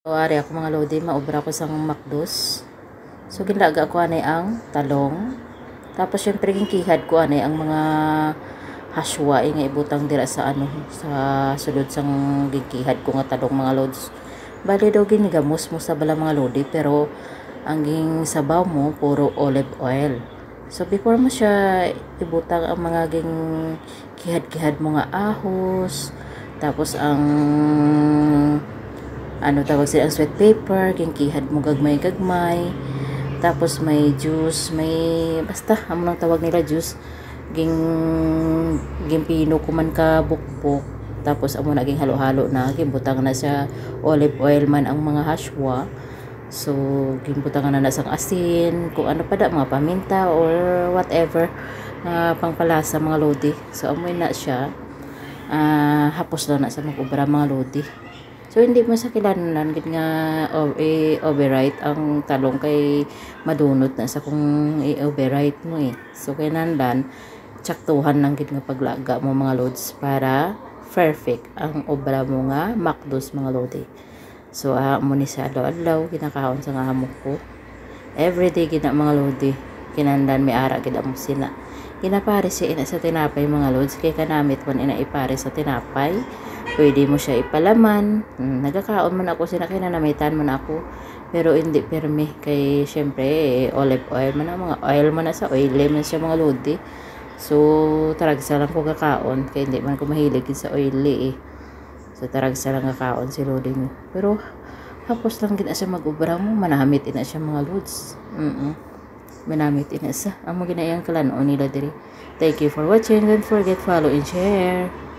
So, ari ako mga lodi, maobra ko sang makdos. So, ginlaga ko anay ang talong. Tapos, syempre, ginkihad ko anay ang mga haswa nga ibutang dira sa sa sulod sang ginkihad ko nga talong mga lods. Bali daw ginigamos mo sa bala mga lodi, pero ang ging sabaw mo, puro olive oil. So, before mo siya ibutang ang mga ging kihad-kihad mo nga ahos, tapos ang tawag sila ang sweet paper, kinkihad mo gagmay-gagmay, tapos may juice, may basta amo nang tawag nila juice, gimpino ko man ka bukbok, tapos amo naging halo-halo na, gimbutang na sa olive oil man ang mga hashwa. So gimbutang na sang asin, kung ano pa da, mga paminta or whatever na pangpalasa mga lodi. So amoy na siya, hapos lang na sa mag-ubra mga lodi. So, hindi mo sa kilanan gid nga overwrite ang talong kay madunot na sa kung i-overwrite mo eh. So, kinahanglan tsaktuhan lang gid nga paglaga mo mga lods para perfect ang obra mo nga makdos mga lodi. So, amo ni sa adlaw-adlaw ginakaon sa nga hamok ko. Everyday gid na mga lodi. Kinahanglan may ara gid amo sila. Ginapare siya ina sa tinapay mga lods kay kanamit man ina ipare sa tinapay. Pwede mo siya ipalaman. Nagkakaon man ako sina kinanamitan man ako, pero hindi pirmi kay syempre olive oil man ang mga oil man na sa oily man siya mga lodi. So taragsa lang ko kakaon kay hindi man ko mahilig sa oily eh. So taragsa lang kakaon si lodi mo. Pero hapos lang gid siya mag-ubra mo, manamit ina siya mga lods. Manamit ina sa amo ginayang kalan-on nila diri. Thank you for watching. Don't forget follow and share.